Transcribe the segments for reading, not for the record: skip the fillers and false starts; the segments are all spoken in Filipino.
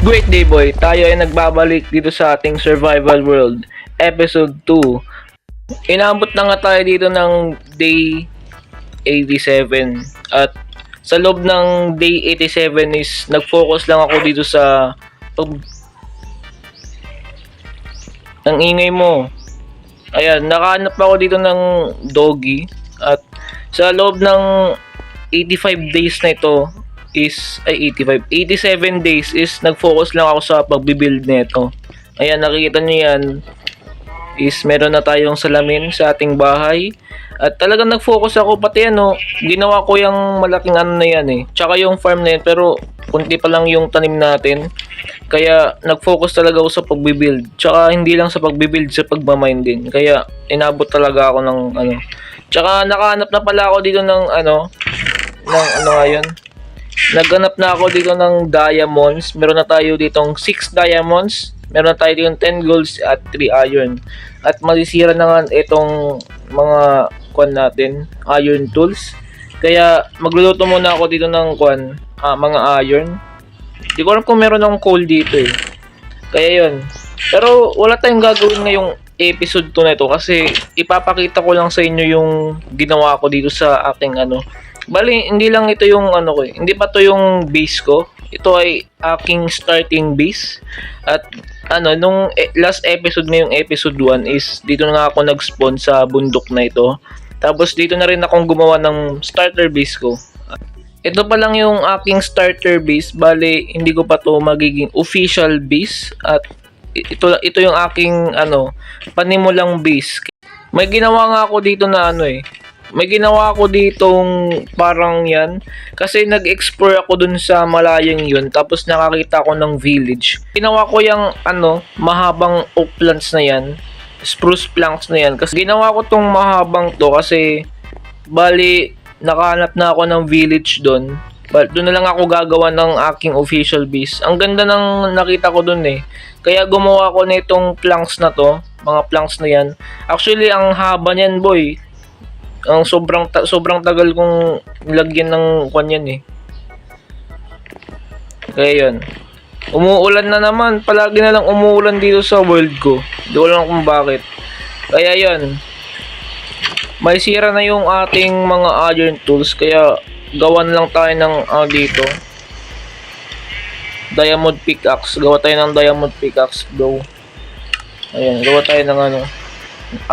Great day boy, tayo ay nagbabalik dito sa ating survival world, episode 2. Inabot na nga tayo dito ng day 87 at sa loob ng day 87 is nag-focus lang ako dito sa ang ingay mo. Ayan, nakahanap ako dito ng doggy at sa loob ng 85 days na ito is 87 days is nag-focus lang ako sa pagbi-build nito. Ayan, nakikita niyo yan is meron na tayong salamin sa ating bahay at talagang nag-focus ako, pati ginawa ko yung malaking na yan tsaka yung farm na yan, pero kunti pa lang yung tanim natin, kaya nag-focus talaga ako sa pagbi-build, tsaka hindi lang sa pagbi-build, sa pagmamine din, kaya inabot talaga ako ng tsaka nakahanap na pala ako dito ng naghanap na ako dito ng diamonds. Meron na tayo ditong 6 diamonds. Meron na tayo ditong 10 golds at 3 iron. At masisira na nga itong mga natin, iron tools. Kaya magluluto muna ako dito ng mga iron. Hindi ko alam kung meron akong coal dito Kaya yun. Pero wala tayong gagawin ngayong episode 2 na ito kasi ipapakita ko lang sa inyo yung ginawa ko dito sa aking Bali, hindi lang ito yung hindi pa to yung base ko. Ito ay aking starting base. At nung last episode ngayong episode 1 is dito na nga ako nag-spawn sa bundok na ito. Tapos dito na rin akong gumawa ng starter base ko. Ito pa lang yung aking starter base. Bali, hindi ko pa to magiging official base. At ito yung aking panimulang base. May ginawa nga ako dito na may ginawa ako ditong parang yan. Kasi nag-explore ako dun sa malayang yun. Tapos nakakita ako ng village. Ginawa ko yung mahabang oak plants na yan. Spruce planks na yan. Kasi ginawa ko tong mahabang to kasi bali nakahanap na ako ng village dun. Doon na lang ako gagawa ng aking official base. Ang ganda ng nakita ko dun Kaya gumawa ko nitong planks na to. Mga planks na yan. Actually ang haba niyan boy. Ang sobrang tagal kong nilagyan ng yan Kaya yun. Umuulan na naman. Palagi na lang umuulan dito sa world ko. Hindi ko alam kung bakit. Kaya yun. May sira na yung ating mga iron tools. Kaya gawan lang tayo ng dito. Diamond pickaxe. Gawa tayo ng diamond pickaxe. Go. Ayan. Gawa tayo ng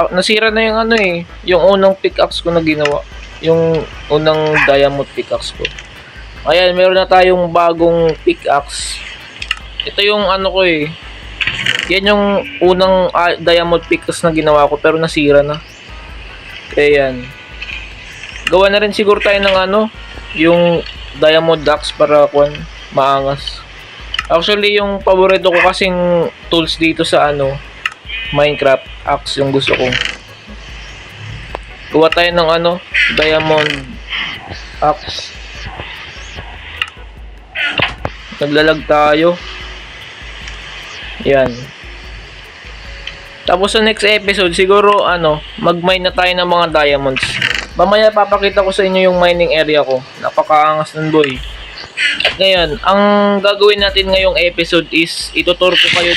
nasira na yung yung unang pickaxe ko na ginawa. Yung unang diamond pickaxe ko. Ayan, meron na tayong bagong pickaxe. Ito yung ko Yan yung unang diamond pickaxe na ginawa ko pero nasira na. Kaya yan. Gawa na rin siguro tayo ng yung diamond axe para maangas. Actually, yung paborito ko kasing tools dito sa Minecraft axe yung gusto ko. Gawa tayo ng diamond axe. Naglalag tayo. Yan. Tapos sa next episode siguro mag-mine na tayo ng mga diamonds. Mamaya papakita ko sa inyo yung mining area ko. Napakaangas nun boy. At ngayon, ang gagawin natin ngayong episode is itutur ko kayo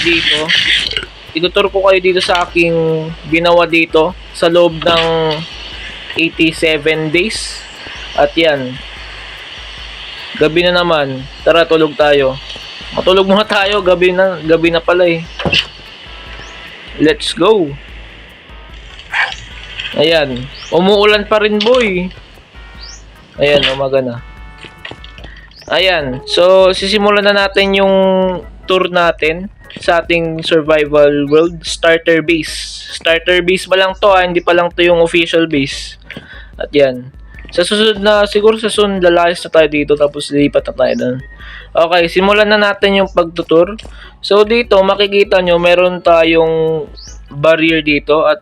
dito sa aking ginawa dito sa loob ng 87 days. At yan. Gabi na naman. Tara, tulog tayo. Matulog muna tayo. Gabi na pala Let's go. Ayan. Umuulan pa rin boy. Ayan, umaga na. Ayan. So, sisimulan na natin yung tour natin sa ating survival world starter base. Starter base pa lang to hindi pa lang to yung official base. At yan. Sa susunod na, siguro sa susunod lalayas na tayo dito tapos lilipat na tayo doon. Okay, simulan na natin yung pagtutur. So dito makikita nyo meron tayong barrier dito at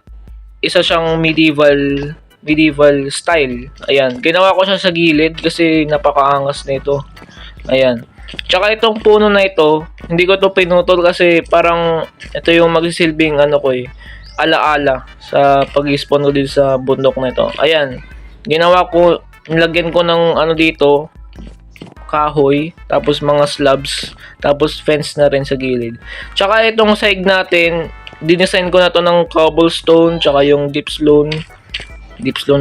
isa siyang medieval style. Ayan, ginawa ko siya sa gilid kasi napakaangas nito. Ayan. Tsaka itong puno na ito, hindi ko to pinutol kasi parang ito yung magsisilbing alaala sa pag-spawn ko dito sa bundok na ito. Ayan. Ginawa ko, nilagyan ko ng dito, kahoy, tapos mga slabs, tapos fence na rin sa gilid. Tsaka itong side natin, dinesign ko na to ng cobblestone, tsaka yung dipstone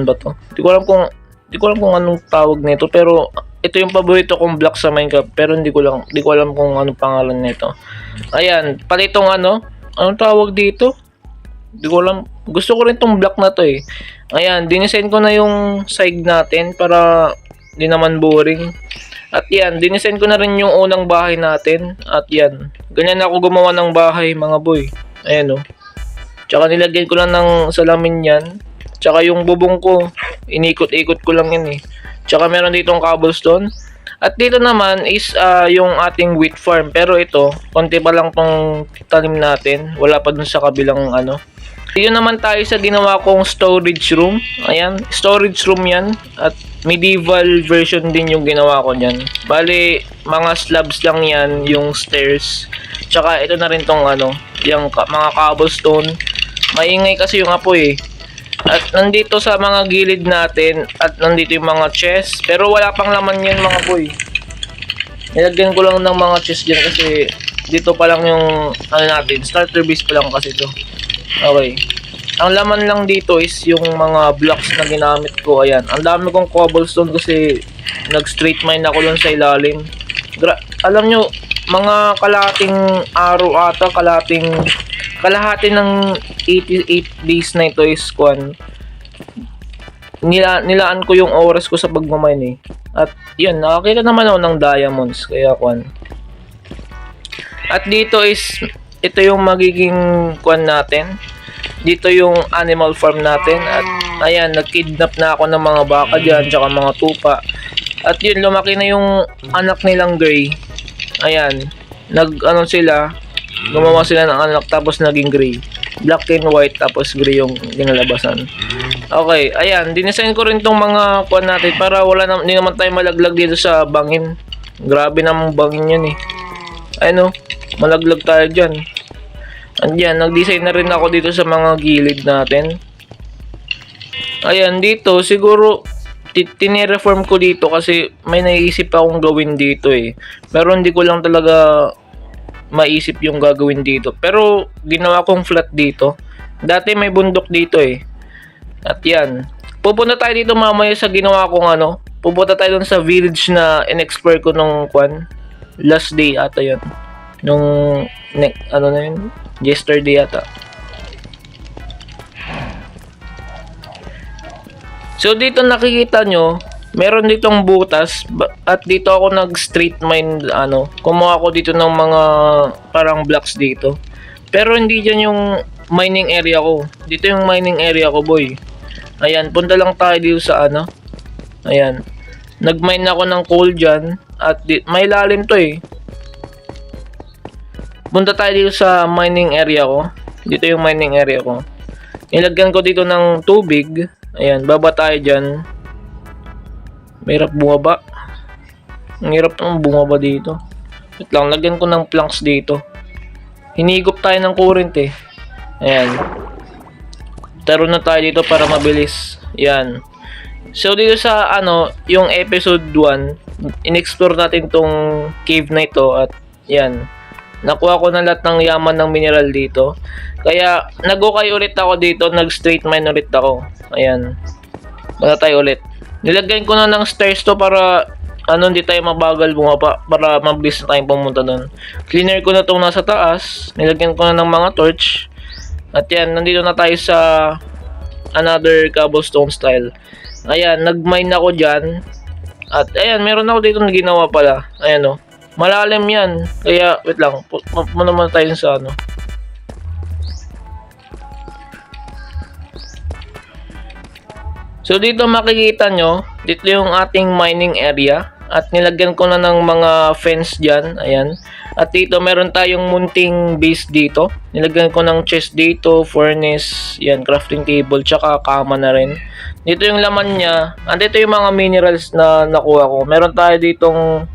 ba to? Di ko alam kung anong tawag nito, pero ito yung paborito kong block sa Minecraft, pero di ko alam kung anong pangalan nito. Ayan, pati itong anong tawag dito? Di ko alam. Gusto ko rin tong block na to eh. Ayan, dinesign ko na yung side natin para di naman boring. At yan, dinesign ko na rin yung unang bahay natin. At yan, ganyan ako gumawa ng bahay mga boy. Ayan o. Tsaka nilagyan ko lang ng salamin yan. Tsaka yung bubong ko, inikot-ikot ko lang yan eh. Tsaka meron ditong cobblestone. At dito naman is yung ating wheat farm. Pero ito, konti pa lang tong tanim natin. Wala pa dun sa kabilang Dito naman tayo sa ginawa kong storage room. Ayan, storage room yan. At medieval version din yung ginawa ko niyan. Bale, mga slabs lang yan, yung stairs. Tsaka ito na rin tong yung mga cobblestone. Maingay kasi yung apoy eh. At nandito sa mga gilid natin, at nandito yung mga chest. Pero wala pang laman yan mga boy. Nilagyan ko lang ng mga chest dyan kasi dito pa lang yung natin, starter base pa lang kasi to. Okay. Ang laman lang dito is yung mga blocks na ginamit ko. Ayan. Ang dami kong cobblestone kasi nag-straight mine ako dun sa ilalim. Alam nyo, mga kalahating araw ata, kalahati ng 88 days na ito is nilaan ko yung oras ko sa pagmamine eh. At yun, nakakita naman ako ng diamonds. Kaya At dito is ito yung magiging natin. Dito yung animal farm natin. At ayan, nag-kidnap na ako ng mga baka dyan, tsaka mga tupa. At yun, lumaki na yung anak nilang gray. Ayan, sila, gumawa sila ng anak tapos naging gray. Black and white tapos gray yung ginalabasan. Okay, ayan, dinesign ko rin tong mga natin para hindi naman tayo malaglag dito sa bangin. Grabe namang bangin yan eh. Ayun, malaglag tayo dyan. Andiyan, nag-design na rin ako dito sa mga gilid natin. Ayan, dito, siguro, tinireform ko dito kasi may naisip akong gawin dito eh. Pero hindi ko lang talaga maisip yung gagawin dito. Pero, ginawa kong flat dito. Dati may bundok dito eh. At yan. Pupunta tayo dito mamaya sa ginawa kong Pupunta tayo dun sa village na in-explore ko nung last day ata yun. Nung, na yun? Yesterday ata. So dito nakikita nyo, meron ditong butas at dito ako nag-straight mine kumuha ako dito ng mga parang blocks dito. Pero hindi dyan yung mining area ko. Dito yung mining area ko, boy. Ayan, punta lang tayo dito sa Ayan. Nag-mine ako ng coal dyan at may lalim to eh. Punta tayo dito sa mining area ko. Dito yung mining area ko. Nilagyan ko dito ng tubig. Ayan, baba tayo dyan. Mahirap bumaba. Ang hirap nang bumaba dito. Wait lang, lagyan ko ng planks dito. Hinigop tayo ng current eh. Ayan. Taro na tayo dito para mabilis. Ayan. So dito sa yung episode 1, in-explore natin tong cave na ito at yan. Nakuha ko na lahat ng yaman ng mineral dito. Kaya nag-okay ulit ako dito, nag-straight mine ulit ako. Ayan. Basta tayo ulit. Nilagyan ko na ng stairs to para hindi tayo mabagal bumaba, para mabilis na tayong pumunta doon. Cleaner ko na itong nasa taas. Nilagyan ko na ng mga torch. At yan, nandito na tayo sa another cobblestone style. Ayan, nag-mine ako dyan. At ayan, meron ako dito na ginawa pala. Ayan malalim yan. Kaya, wait lang. Muna muna tayo sa So, dito makikita nyo, dito yung ating mining area. At nilagyan ko na ng mga fence dyan. Ayan. At dito, meron tayong munting base dito. Nilagyan ko ng chest dito, furnace, yan, crafting table, tsaka kama na rin. Dito yung laman niya. Andito yung mga minerals na nakuha ko. Meron tayo ditong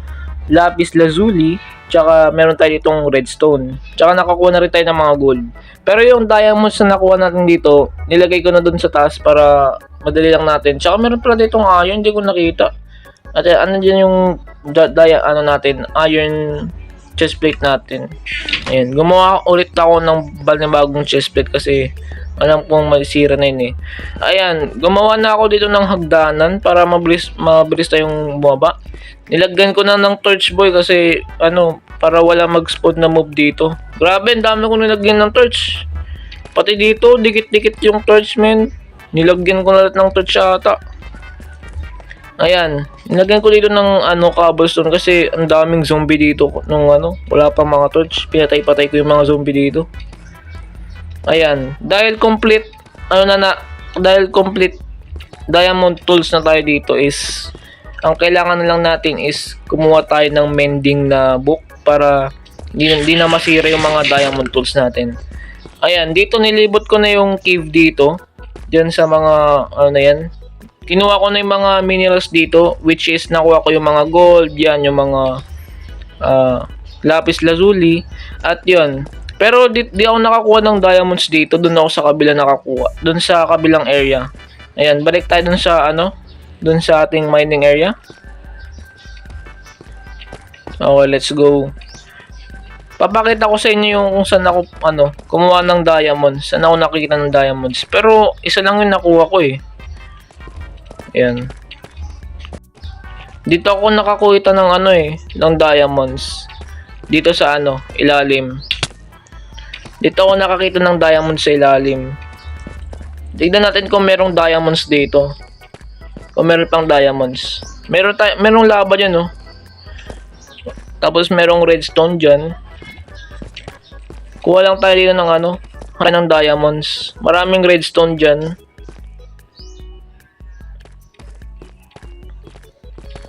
lapis lazuli, tsaka meron tayo ditong redstone. Tsaka nakakuha na rin tayo ng mga gold. Pero yung diamonds na nakuha natin dito, nilagay ko na dun sa taas para madali lang natin. Tsaka meron pala ditong iron, hindi ko nakita. At ano dyan yung ano natin, iron chest plate natin. Ayan, gumawa ulit ako ng bagong chest plate kasi alam kong masira na yun eh. Ayan, gumawa na ako dito ng hagdanan para mabilis tayong bumaba. Nilagyan ko na ng torch boy kasi ano, para wala mag-spawn na mob dito. Grabe, ang dami ko nilagyan ng torch. Pati dito, dikit-dikit yung torch, men. Nilagyan ko na lahat ng torch ata. Ayan, nilagyan ko dito ng ano, cobblestone kasi ang daming zombie dito nung ano, wala pang mga torch. Pinatay-patay ko yung mga zombie dito. Ayan, dahil complete diamond tools na tayo dito is ang kailangan na lang natin is kumuha tayo ng mending na book para hindi na masira yung mga diamond tools natin. Ayan, dito nilibot ko na yung cave dito. Diyan sa mga ano na yan. Kinuha ko na yung mga minerals dito, which is nakuha ko yung mga gold, yan yung mga lapis lazuli at yun. Pero di ako nakakuha ng diamonds dito, doon ako sa kabila nakakuha, doon sa kabilang area. Ayan, balik tayo doon sa ano, doon sa ating mining area. Okay, let's go. Papakita ko sa inyo yung kung saan ako ano, kumuha ng diamonds. Saan ako nakikita ng diamonds. Pero isa lang yung nakuha ko eh. Ayan. Dito ako nakakuha ng ano eh, ng diamonds. Dito sa ano, ilalim. Dito ako nakakita ng diamonds sa ilalim. Tignan natin kung merong diamonds dito. Kung meron pang diamonds. Merong lava dyan, no? Tapos merong redstone dyan. Kuha lang tayo dito ng ano, ng diamonds. Maraming redstone dyan.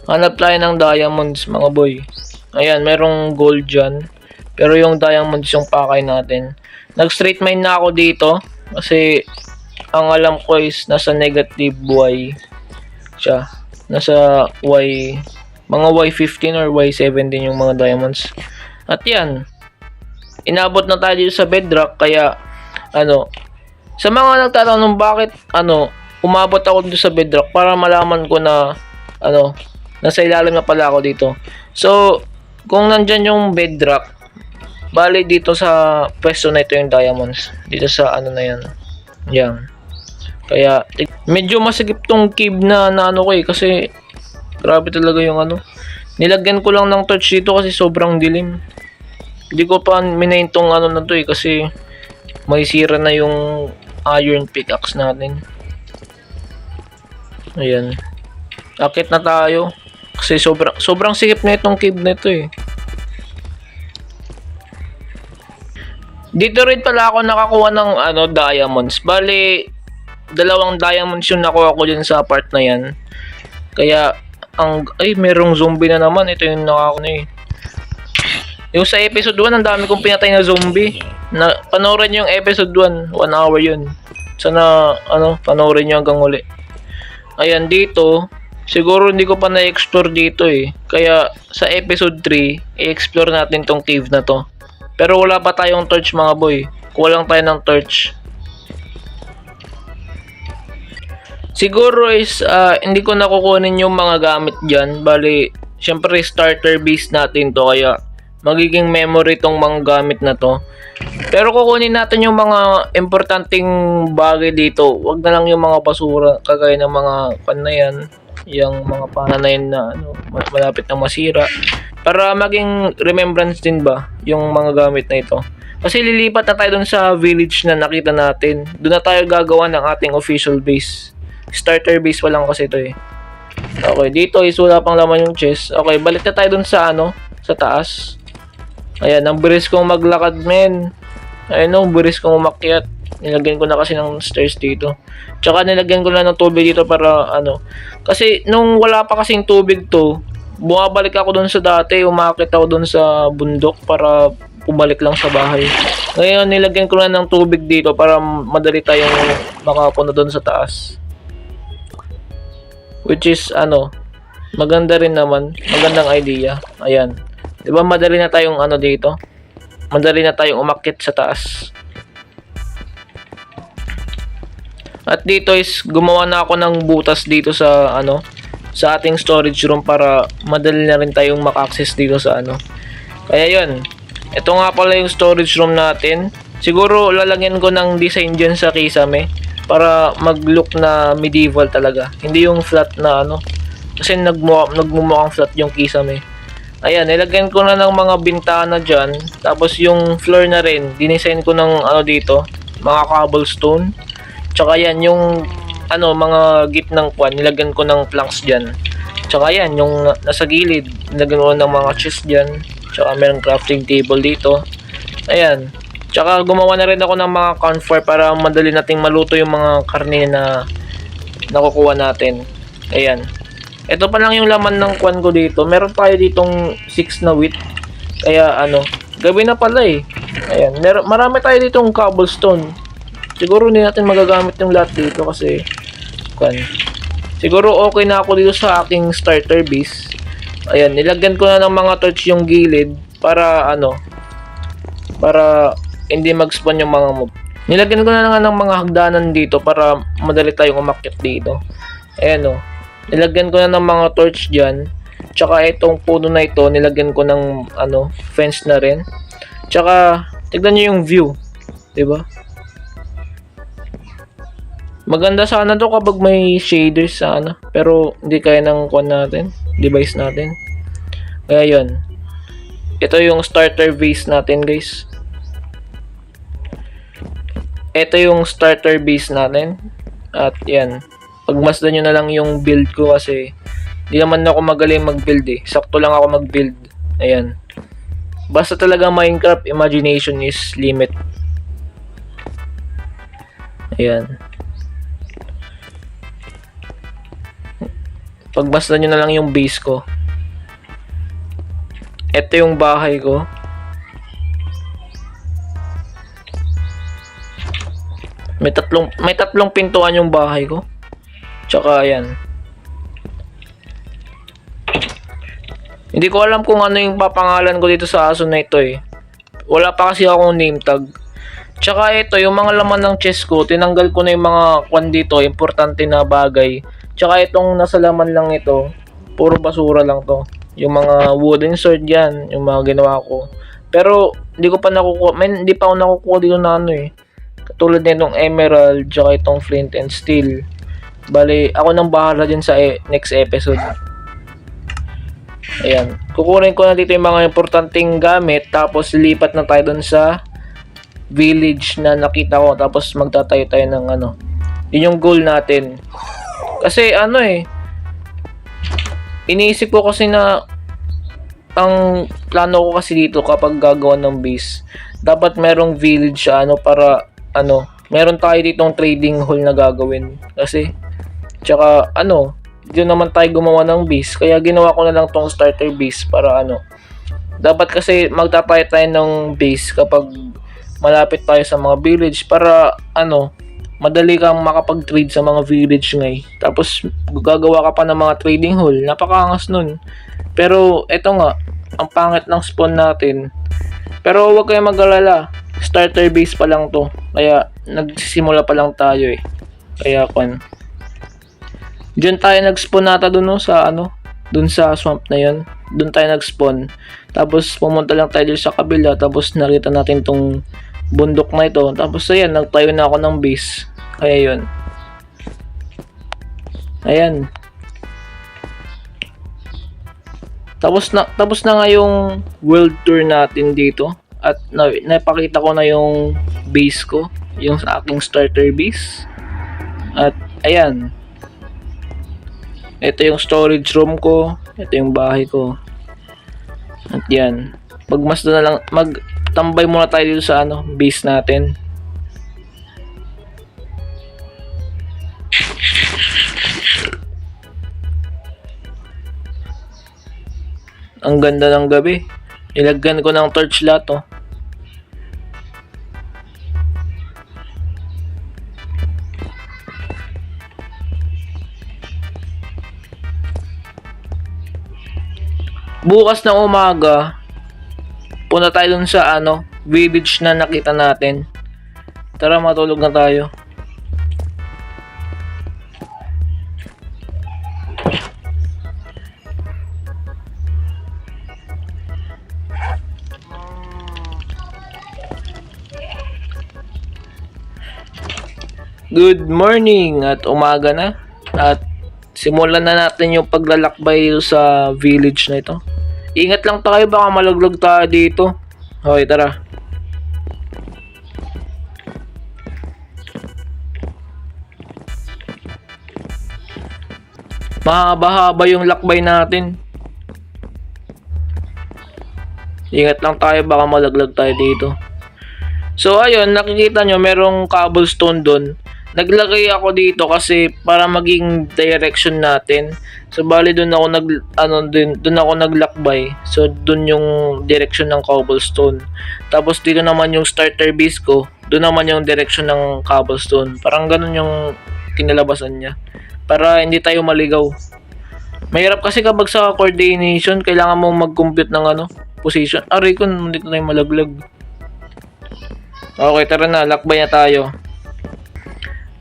Hanap tayo ng diamonds, mga boy. Ayan, merong gold dyan. Pero yung diamonds yung pakay natin. Nag-straight mine na ako dito. Kasi ang alam ko is nasa negative Y siya. Nasa Y, mga Y15 or Y17 yung mga diamonds. At yan, inabot na tayo dito sa bedrock. Kaya ano, sa mga nagtatanong bakit ano, umabot ako dito sa bedrock, para malaman ko na ano, nasa ilalim na pala ako dito. So kung nandyan yung bedrock, bali dito sa pwesto na ito yung diamonds. Dito sa ano na yan. Yan. Kaya medyo masigip tong cave na ano ko eh, kasi grabe talaga yung ano. Nilagyan ko lang ng torch dito kasi sobrang dilim. Hindi ko pa minain tong ano na to eh, kasi may sira na yung iron pickaxe natin. Ayan. Akit na tayo. Kasi sobrang sikip na itong cave na ito eh. Dito rin pala ako nakakuha ng ano, diamonds. Bali, 2 diamonds yung nakuha ko dyan sa part na yan. Kaya, merong zombie na naman. Ito yung nakakuha na eh. Yung sa episode 1, ang dami kong pinatay na zombie. Panoorin nyo yung episode 1. 1 hour yun. Sana, panoorin nyo hanggang uli. Ayan, dito, siguro hindi ko pa na-explore dito eh. Kaya, sa episode 3, i-explore natin tong cave na to. Pero wala pa tayong torch, mga boy. Kuha lang tayo ng torch. Siguro is hindi ko nakukunin yung mga gamit dyan. Bali, syempre starter base natin to. Kaya magiging memory tong mga gamit na to. Pero kukunin natin yung mga importanteng bagay dito. Wag na lang yung mga basura. Kagaya ng mga pan na yan. Yung mga pana na yan na malapit na masira. Para maging remembrance din ba yung mga gamit na ito. Kasi lilipat na tayo dun sa village na nakita natin. Doon na tayo gagawa ng ating official base. Starter base pa lang kasi ito eh. Okay, dito is wala pang laman yung chest. Okay, balik na tayo dun sa sa taas. Ayan, ang bilis kong maglakad, men. Ayun, ang bilis kong umakyat. Nilagyan ko na kasi ng stairs dito. Tsaka nilagyan ko na ng tubig dito para kasi nung wala pa kasing tubig to, bumabalik ako doon sa dati, umakyat ako doon sa bundok para bumalik lang sa bahay. Ngayon nilagyan ko na ng tubig dito para madali tayong makapunta doon sa taas. Which is maganda rin naman, magandang idea. Ayan. 'Di ba madali na tayong dito? Madali na tayong umakyat sa taas. At dito is gumawa na ako ng butas dito sa sa ating storage room para madali na rin tayong maka-access dito sa ano. Kaya yun, ito nga pala yung storage room natin. Siguro lalagyan ko ng design dyan sa kisame para mag-look na medieval talaga. Hindi yung flat na ano, kasi nagmumukhang flat yung kisame. Ayan, nilagyan ko na ng mga bintana dyan. Tapos yung floor na rin, dinesign ko ng ano dito, mga cobblestone. Tsaka yan, yung ano, mga gitnang kwan, nilagyan ko ng planks dyan. Tsaka yan, yung nasa gilid, nilagyan ko ng mga chest dyan. Tsaka mayroong crafting table dito. Ayan. Tsaka gumawa na rin ako ng mga campfire para madali nating maluto yung mga karne na nakukuha natin. Ayan. Ito pa lang yung laman ng kwan ko dito. Meron tayo ditong 6 na wheat. Kaya ano, gabi na pala eh. Ayan, marami tayo ditong cobblestone. Siguro hindi natin magagamit yung lahat dito kasi kwan. Siguro okay na ako dito sa aking starter base. Ayan, nilagyan ko na ng mga torch yung gilid para ano, para hindi mag-spawn yung mga mob. Nilagyan ko na nga ng mga hagdanan dito para madali tayong umakyat dito. Ayan o. Nilagyan ko na ng mga torch dyan. Tsaka itong puno na ito, nilagyan ko ng ano, fence na rin. Tsaka, tignan nyo yung view. Diba? Maganda sana to kapag may shaders sana. Pero, hindi kaya ng kwan natin. Device natin. Kaya yun. Ito yung starter base natin, guys. Ito yung starter base natin. At yan. Pagmasdan nyo na lang yung build ko kasi di naman ako magaling mag-build eh. Sakto lang ako mag-build. Ayan. Basta talaga Minecraft, imagination is limit. Ayan. Pagmasdan nyo na lang yung base ko. Ito yung bahay ko. May tatlong pintuan yung bahay ko. Tsaka ayan. Hindi ko alam kung ano yung papangalan ko dito sa aso na ito eh. Wala pa kasi akong name tag. Tsaka ito, yung mga laman ng chest ko, tinanggal ko na yung mga kwan dito, importante na bagay. Tsaka itong nasa laman lang ito, puro basura lang to. Yung mga wooden sword yan, yung mga ginawa ko. Pero hindi ko pa nakukuha, hindi pa ako nakukuha dito na ano eh. Katulad nitong emerald, tsaka itong flint and steel. Bali, ako nang bahala din sa next episode. Ayan. Kukunin ko na dito yung mga importanteng gamit. Tapos, lipat na tayo dun sa village na nakita ko. Tapos, magtatayo tayo ng ano. Yun yung goal natin. Kasi, ano eh. Iniisip ko kasi na ang plano ko kasi dito kapag gagawa ng base, dapat merong village ano para ano, meron tayo ditong trading hall na gagawin. Kasi tsaka ano, doon naman tayo gumawa ng base. Kaya ginawa ko na lang tong starter base para ano. Dapat kasi magtatayo tayo ng base kapag malapit tayo sa mga village para ano, madali kang makapag-trade sa mga village ngay. Tapos gagawa ka pa ng mga trading hall. Napakangas nun. Pero eto nga, ang pangit ng spawn natin. Pero huwag kayong mag-alala. Starter base pa lang to. Kaya nagsisimula pa lang tayo eh. Kaya kwan. Diyan tayo nag-spawn nata dun no, sa ano, dun sa swamp na yon. Dun tayo nag-spawn. Tapos pumunta lang tayo sa kabila. Tapos nakita natin tong bundok na ito. Tapos ayan, nagtayo na ako ng base. Kaya yun. Ayan. Tapos na nga yung world tour natin dito. At napakita ko na yung base ko. Yung sa aking starter base. At ayan. Ito yung storage room ko. Ito yung bahay ko. At yan. Magmasdan na lang. Magtambay muna tayo dito sa ano, base natin. Ang ganda ng gabi. Nilagyan ko ng torch lahat oh. Bukas ng umaga, punta tayo dun sa ano, village na nakita natin. Tara, matulog na tayo. Good morning at umaga na. At simulan na natin yung paglalakbay sa village na ito. Ingat lang tayo, baka malaglag tayo dito. Okay, tara. Mahaba-haba yung lakbay natin. Ingat lang tayo, baka malaglag tayo dito. So ayun, nakikita nyo merong cobblestone doon. Naglagay ako dito kasi para maging direction natin. So bali doon ako doon ako naglakbay. So doon yung direction ng cobblestone. Tapos dito naman yung starter base ko. Doon naman yung direction ng cobblestone. Parang ganun yung kinalabasan niya. Para hindi tayo maligaw. Mahirap kasi kapag sa coordination, kailangan mo mag-compute ng position. Aray ko, dito tayo malaglag. Okay, tara na, lakbay na tayo.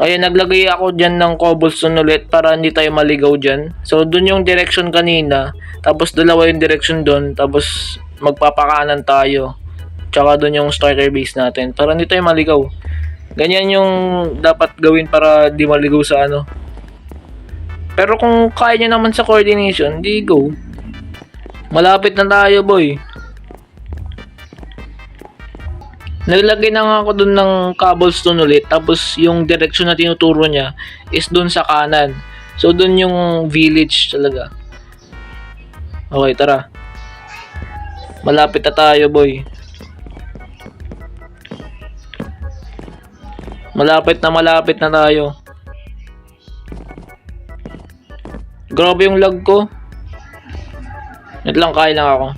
Ayun, naglagay ako dyan ng cobblestone ulit para hindi tayo maligaw dyan. So, dun yung direction kanina. Tapos, dalawa yung direction dun. Tapos, magpapakanan tayo. Tsaka dun yung starter base natin. Para hindi tayo maligaw. Ganyan yung dapat gawin para di maligaw sa Pero kung kaya nyo naman sa coordination, di go. Malapit na tayo, boy. Naglagay na nga ako dun ng cobblestone ulit. Tapos yung direction na tinuturo niya is dun sa kanan. So dun yung village talaga. Okay, tara. Malapit na tayo, boy. Malapit na tayo. Grabe yung lag ko. Wait lang, kain lang ako.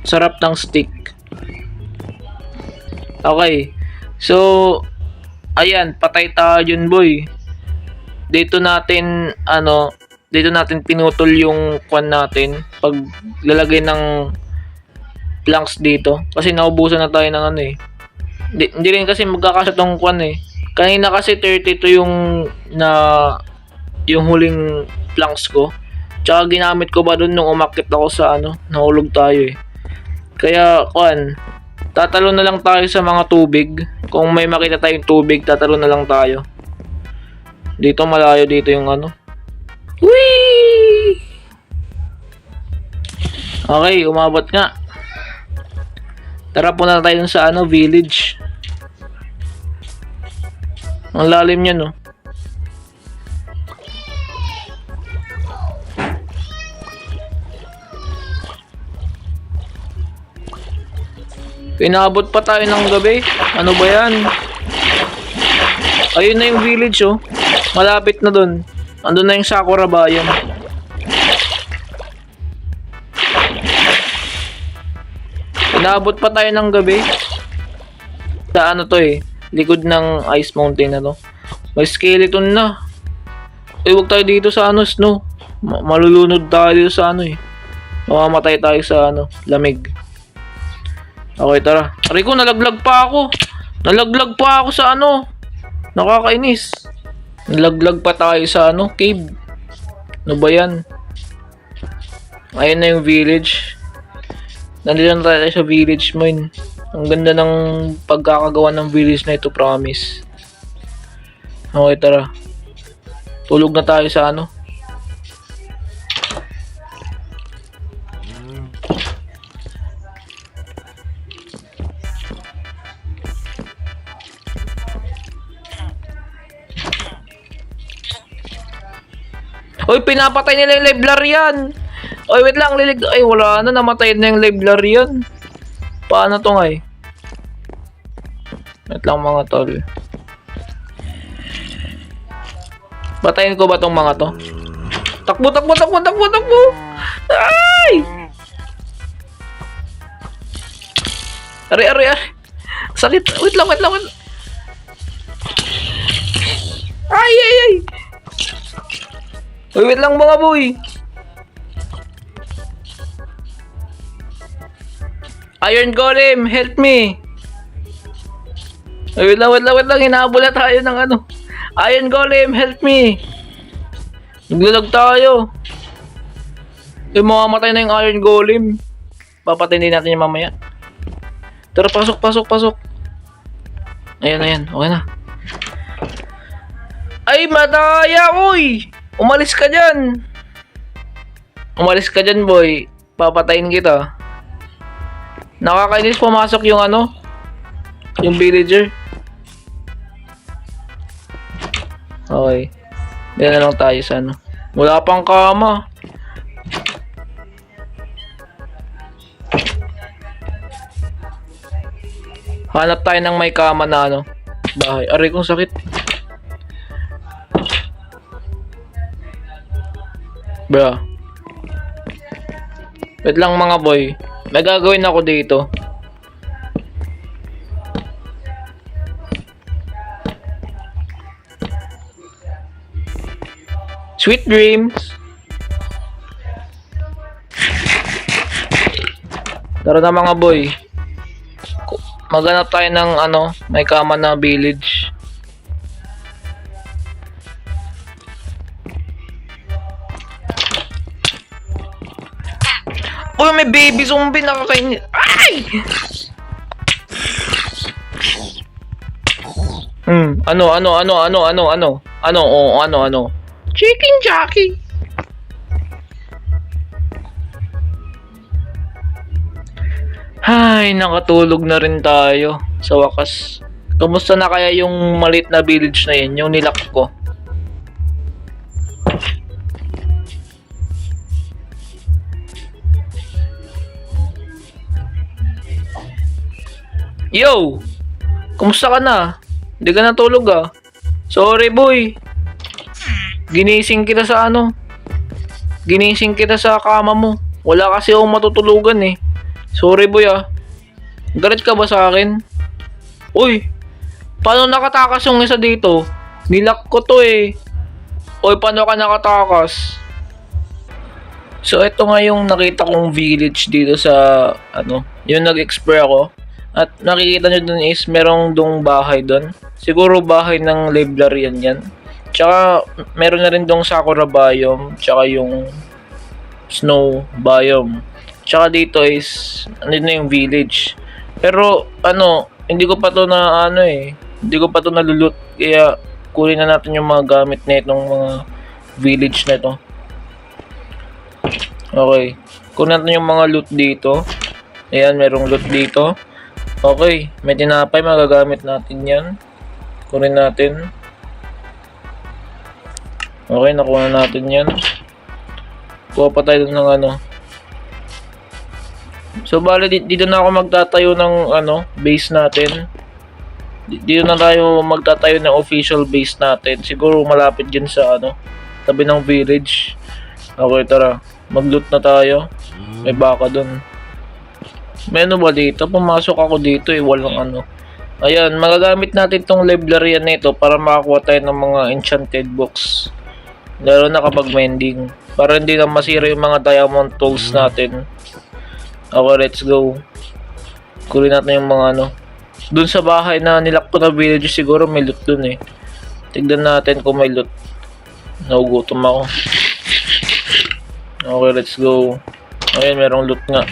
Sarap ng stick. Okay. So, ayan, patay tayo yun, boy. Dito natin pinutol yung kwan natin pag lalagay ng planks dito. Kasi naubusan na tayo ng Hindi rin kasi magkakasya tong kwan Kanina kasi 32 yung huling planks ko. Tsaka ginamit ko ba dun nung umakyat ako sa nahulog tayo Kaya, tatalo na lang tayo sa mga tubig. Kung may makita tayong tubig, tatalo na lang tayo. Dito, malayo dito yung Whee! Okay, umabot nga. Tara, punta tayo sa village. Ang lalim niya, no? Pinabot pa tayo ng gabi. Ano ba yan? Ayun na yung village, oh. Malapit na dun. Andun na yung Sakura Bayan. Pinabot pa tayo ng gabi. Sa likod ng Ice Mountain na to. May skeleton na. Huwag tayo dito sa snow. Malulunod tayo dito sa mamamatay tayo sa lamig. Okay, tara. Aray ko, nalaglag pa ako. Nalaglag pa ako sa Nakakainis. Nalaglag pa tayo sa cave. Ano ba yan? Ayun na yung village. Nandito na tayo sa village mo yun. Ang ganda ng pagkakagawa ng village na ito, promise. Okay, tara. Tulog na tayo sa Uy, pinapatay nila yung librarian. Uy, wait lang, Ay, wala na, namatay na yung librarian. Paano to Wait lang mga tol. Patayin ko ba tong mga to? Takbo! Ay! Ari. Salit. Wait lang. Ay! Uy, wait lang mga boy. Iron Golem, help me. Wait lang. Hinahabol na tayo ng Iron Golem, help me. Naglalag tayo. Mamamatay na yung Iron Golem. Papatayin din natin yung mamaya. Tara, pasok. Ayan, ayan. Okay na. Ay, madaya, uy! Umalis ka dyan! Umalis ka dyan, boy. Papatayin kita. Nakakainis pumasok yung ano? Yung villager. Okay. Diyan na lang tayo sa ano. Wala pang kama. Hanap tayo ng may kama na ano. Bahay. Aray kong sakit. Bro. Wait lang mga boy. May gagawin ako dito. Sweet dreams. Tara na mga boy. Maghanap tayo ng ano, may kama na village. Uy, may baby zombie nakakain. Ay! Ano? Chicken jockey. Ay, nakatulog na rin tayo sa wakas. Kamusta na kaya yung maliit na village na yun, yung nilak ko? Yo! Kumusta ka na? Hindi ka natulog ah. Sorry boy. Ginising kita sa ano? Ginising kita sa kama mo. Wala kasi akong matutulugan eh. Sorry boy ah. Galit ka ba sa akin? Uy! Paano nakatakas yung isa dito? Nilak ko to eh. Uy, paano ka nakatakas? So ito nga yung nakita kong village dito sa ano, yung nag-explore ako. At nakikita nyo dun is merong dong bahay dun. Siguro bahay ng librarian yan. Tsaka meron na rin dong sakura biome. Tsaka yung snow biome. Tsaka dito is ano na yung village. Pero ano, hindi ko pa to na ano eh. Hindi ko pa to nalulot. Kaya kunin na natin yung mga gamit na itong mga village na ito. Okay. Kunin natin yung mga loot dito. Ayan, merong loot dito. Okay, may tinapay, magagamit natin yan. Kunin natin. Okay, nakuha natin yan. Kuha pa tayo ng ano. So, bali, dito na ako magtatayo ng ano, base natin. Dito na tayo magtatayo ng official base natin. Siguro malapit dyan sa ano, tabi ng village. Okay, tara. Mag-loot na tayo. May baka dun. May ano ba dito? Pumasok ako dito eh, walang ano. Ayan, magagamit natin tong librarian nito para makakuha tayo ng mga enchanted books. Lalo na kapag mending. Para hindi na masira yung mga diamond tools natin. Okay, let's go. Kunin natin yung mga ano. Dun sa bahay na nilak ko na village, siguro may loot dun eh. Tignan natin kung may loot. Nagugutom ako. Okay, let's go. Ayan, merong loot nga.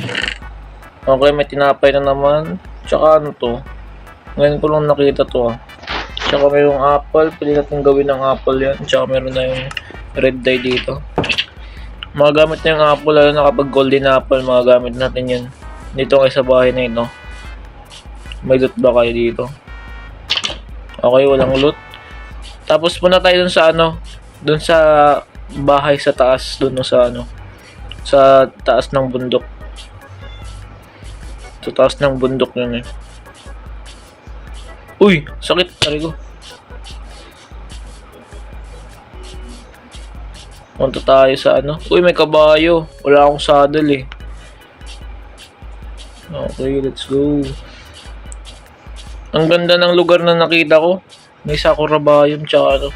Okay, may tinapay na naman. Tsaka ano to? Ngayon ko lang nakita to ah. Tsaka mayroong apple. Pwede natin gawin ng apple yan. Tsaka meron na yung red dye dito. Magagamit na yung apple lalo na kapag golden apple. Magagamit natin yan. Dito kayo sa bahay na ito. May loot ba kayo dito? Okay, walang loot. Tapos punta tayo dun sa ano. Dun sa bahay sa taas. Dun sa ano. Sa taas ng bundok. Sa taas ng bundok yun eh. Uy! Sakit! Tari ko. Punta tayo sa ano. Uy! May kabayo. Wala akong saddle eh. Okay, let's go. Ang ganda ng lugar na nakita ko. May sakura biome tsaka ano.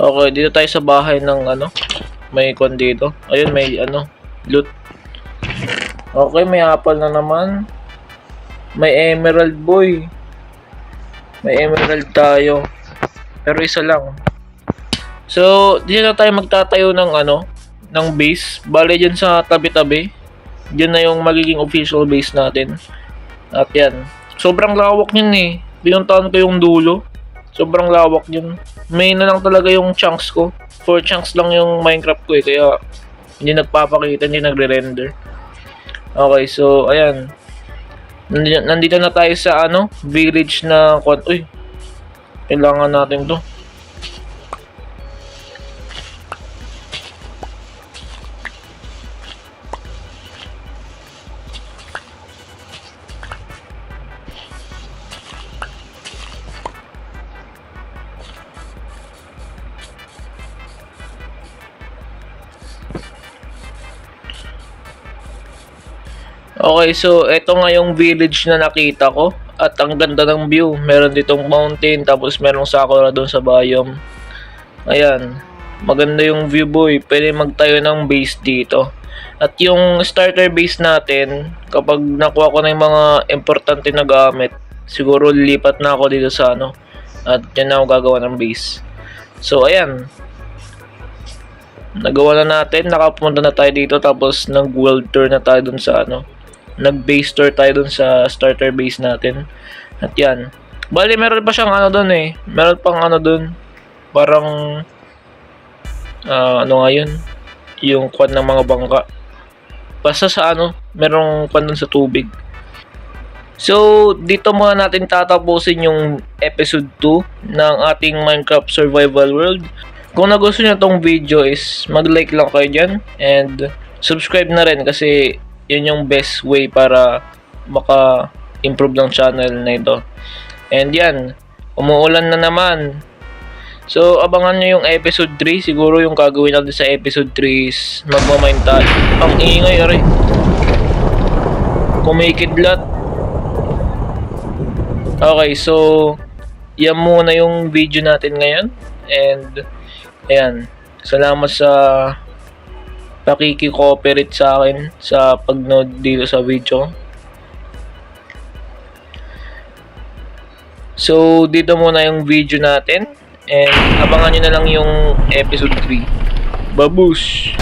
Okay, dito tayo sa bahay ng ano. May kwan dito. Ayun, may ano. Loot. Okay, may apple na naman. May emerald boy. May emerald tayo. Pero isa lang. So, dito na tayo magtatayo ng ano, ng base. Bale dyan sa tabi-tabi. Diyan na yung magiging official base natin. At yan. Sobrang lawak yun eh. Pinuntahan ko yung dulo. Sobrang lawak yun. May na lang talaga yung chunks ko. 4 chunks lang yung Minecraft ko eh. Kaya hindi nagpapakita, hindi nagre-render. Okay, so ayan. Nandito na tayo sa village na uy. Kailangan natin 'to. Okay, so eto nga yung village na nakita ko at ang ganda ng view. Meron ditong mountain tapos merong sakura doon sa biome. Ayan, maganda yung view boy. Pwede magtayo ng base dito. At yung starter base natin, kapag nakuha ko na yung mga importante na gamit, siguro lilipat na ako dito sa at yan na ako gagawa ng base. So ayan, nagawa na natin, nakapunta na tayo dito tapos nag-world tour na tayo dun sa nag-base tour tayo dun sa starter base natin. At yan. Bali, meron pa siyang dun eh. Meron pang dun. Parang, nga yun? Yung kwan ng mga bangka. Basta sa merong kwan dun sa tubig. So, dito muna natin tatapusin yung episode 2 ng ating Minecraft Survival World. Kung nagustuhan nyo tong video is mag-like lang kayo dyan and subscribe na rin kasi yun yung best way para maka-improve ng channel na ito. And yan, umuulan na naman. So, abangan nyo yung episode 3. Siguro yung gagawin natin sa episode 3 is magmamine tayo. Ang ingay, aray. Kumikidlat. Okay, so yan muna yung video natin ngayon. And ayan, salamat sa pakiki-cooperate sa akin sa pag-nood dito sa video. So, dito muna yung video natin. And abangan nyo na lang yung episode 3. Babush!